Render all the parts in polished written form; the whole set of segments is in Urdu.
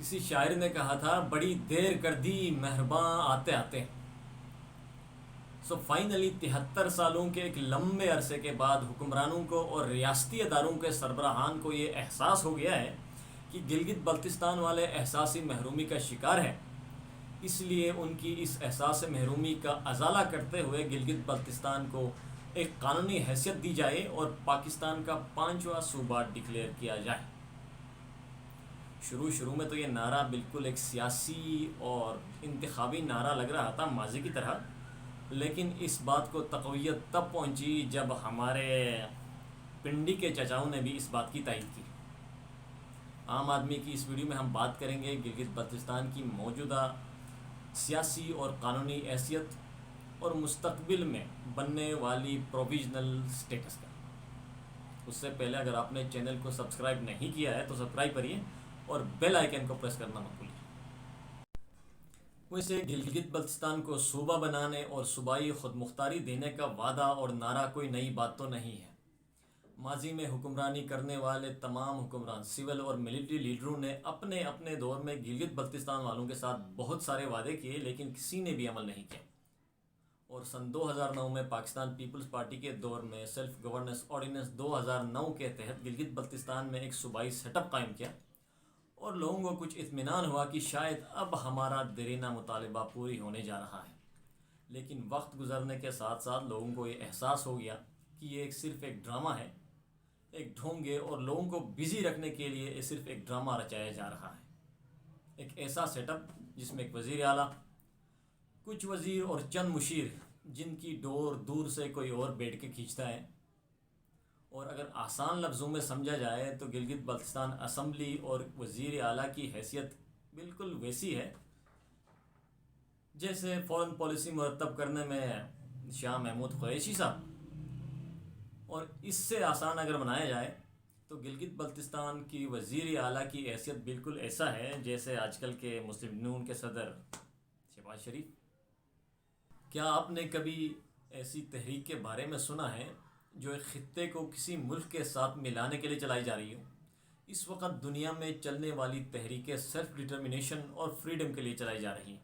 کسی شاعر نے کہا تھا بڑی دیر کر دی مہرباں آتے آتے. فائنلی 73 سالوں کے ایک لمبے عرصے کے بعد حکمرانوں کو اور ریاستی اداروں کے سربراہان کو یہ احساس ہو گیا ہے کہ گلگت بلتستان والے احساسی محرومی کا شکار ہے. اس لیے ان کی اس احساس محرومی کا ازالہ کرتے ہوئے گلگت بلتستان کو ایک قانونی حیثیت دی جائے اور پاکستان کا 5واں صوبہ ڈکلیئر کیا جائے. شروع میں تو یہ نعرہ بالکل ایک سیاسی اور انتخابی نعرہ لگ رہا تھا ماضی کی طرح، لیکن اس بات کو تقویت تب پہنچی جب ہمارے پنڈی کے چچاؤں نے بھی اس بات کی تائید کی. عام آدمی کی اس ویڈیو میں ہم بات کریں گے گلگت بلتستان کی موجودہ سیاسی اور قانونی حیثیت اور مستقبل میں بننے والی پروویژنل سٹیٹس کا. اس سے پہلے اگر آپ نے چینل کو سبسکرائب نہیں کیا ہے تو سبسکرائب کریے اور بیل آئیکن کو پریس کرنا مت بھولیے. ویسے گلگت بلتستان کو صوبہ بنانے اور صوبائی خود مختاری دینے کا وعدہ اور نعرہ کوئی نئی بات تو نہیں ہے. ماضی میں حکمرانی کرنے والے تمام حکمران سول اور ملٹری لیڈروں نے اپنے اپنے دور میں گلگت بلتستان والوں کے ساتھ بہت سارے وعدے کیے، لیکن کسی نے بھی عمل نہیں کیا. اور سن 2009 میں پاکستان پیپلز پارٹی کے دور میں سیلف گورننس آرڈیننس 2009 کے تحت گلگت بلتستان میں ایک صوبائی سیٹ اپ قائم کیا اور لوگوں کو کچھ اطمینان ہوا کہ شاید اب ہمارا دیرینہ مطالبہ پوری ہونے جا رہا ہے. لیکن وقت گزرنے کے ساتھ ساتھ لوگوں کو یہ احساس ہو گیا کہ یہ صرف ایک ڈرامہ ہے، ایک ڈھونگے، اور لوگوں کو بزی رکھنے کے لیے یہ صرف ایک ڈرامہ رچایا جا رہا ہے. ایک ایسا سیٹ اپ جس میں ایک وزیر اعلیٰ، کچھ وزیر اور چند مشیر جن کی ڈور دور سے کوئی اور بیٹھ کے کھینچتا ہے. اور اگر آسان لفظوں میں سمجھا جائے تو گلگت بلتستان اسمبلی اور وزیر اعلیٰ کی حیثیت بالکل ویسی ہے جیسے فورن پالیسی مرتب کرنے میں شاہ محمود قریشی صاحب. اور اس سے آسان اگر بنایا جائے تو گلگت بلتستان کی وزیر اعلیٰ کی حیثیت بالکل ایسا ہے جیسے آج کل کے مسلم نون کے صدر شہباز شریف. کیا آپ نے کبھی ایسی تحریک کے بارے میں سنا ہے جو ایک خطے کو کسی ملک کے ساتھ ملانے کے لیے چلائی جا رہی ہو؟ اس وقت دنیا میں چلنے والی تحریکیں سیلف ڈٹرمنیشن اور فریڈم کے لیے چلائی جا رہی ہیں،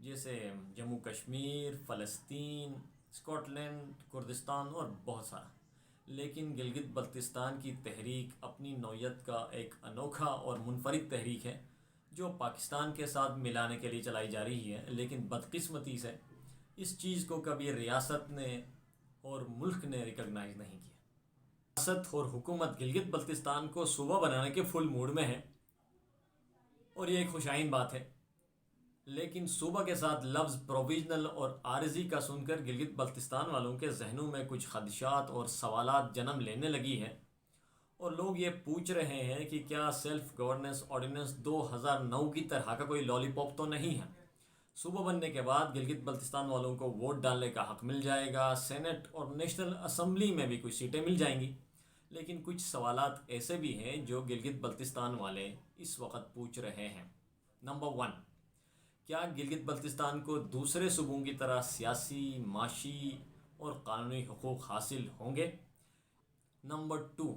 جیسے جموں کشمیر، فلسطین، اسکاٹ لینڈ، کردستان اور بہت سارا. لیکن گلگت بلتستان کی تحریک اپنی نوعیت کا ایک انوکھا اور منفرد تحریک ہے جو پاکستان کے ساتھ ملانے کے لیے چلائی جا رہی ہے. لیکن بدقسمتی سے اس چیز کو کبھی ریاست نے اور ملک نے ریکگنائز نہیں کیا. ریاست اور حکومت گلگت بلتستان کو صوبہ بنانے کے فل موڈ میں ہے اور یہ ایک خوشائن بات ہے. لیکن صوبہ کے ساتھ لفظ پروویژنل اور عارضی کا سن کر گلگت بلتستان والوں کے ذہنوں میں کچھ خدشات اور سوالات جنم لینے لگی ہے اور لوگ یہ پوچھ رہے ہیں کہ کیا سیلف گورننس آرڈیننس 2009 کی طرح کا کوئی لالی پاپ تو نہیں ہے. صوبہ بننے کے بعد گلگت بلتستان والوں کو ووٹ ڈالنے کا حق مل جائے گا، سینٹ اور نیشنل اسمبلی میں بھی کچھ سیٹیں مل جائیں گی. لیکن کچھ سوالات ایسے بھی ہیں جو گلگت بلتستان والے اس وقت پوچھ رہے ہیں. نمبر 1، کیا گلگت بلتستان کو دوسرے صوبوں کی طرح سیاسی، معاشی اور قانونی حقوق حاصل ہوں گے؟ نمبر 2،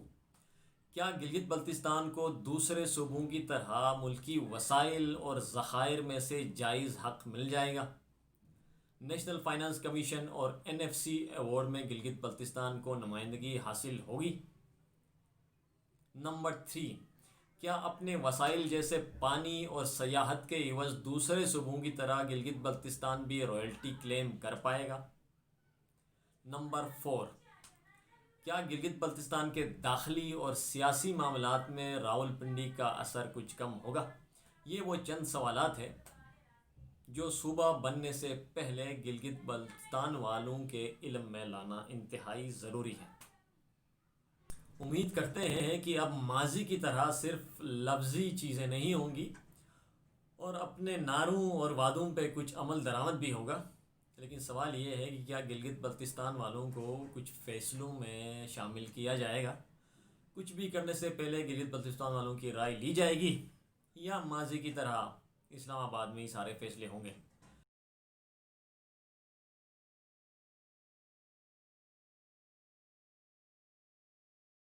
کیا گلگت بلتستان کو دوسرے صوبوں کی طرح ملکی وسائل اور ذخائر میں سے جائز حق مل جائے گا؟ نیشنل فائنانس کمیشن اور NFC ایوارڈ میں گلگت بلتستان کو نمائندگی حاصل ہوگی؟ نمبر 3، کیا اپنے وسائل جیسے پانی اور سیاحت کے عوض دوسرے صوبوں کی طرح گلگت بلتستان بھی رائلٹی کلیم کر پائے گا؟ نمبر 4، کیا گلگت بلتستان کے داخلی اور سیاسی معاملات میں راولپنڈی کا اثر کچھ کم ہوگا؟ یہ وہ چند سوالات ہیں جو صوبہ بننے سے پہلے گلگت بلتستان والوں کے علم میں لانا انتہائی ضروری ہے. امید کرتے ہیں کہ اب ماضی کی طرح صرف لفظی چیزیں نہیں ہوں گی اور اپنے نعروں اور وعدوں پہ کچھ عمل درآمد بھی ہوگا. لیکن سوال یہ ہے کہ کیا گلگت بلتستان والوں کو کچھ فیصلوں میں شامل کیا جائے گا؟ کچھ بھی کرنے سے پہلے گلگت بلتستان والوں کی رائے لی جائے گی یا ماضی کی طرح اسلام آباد میں ہی سارے فیصلے ہوں گے؟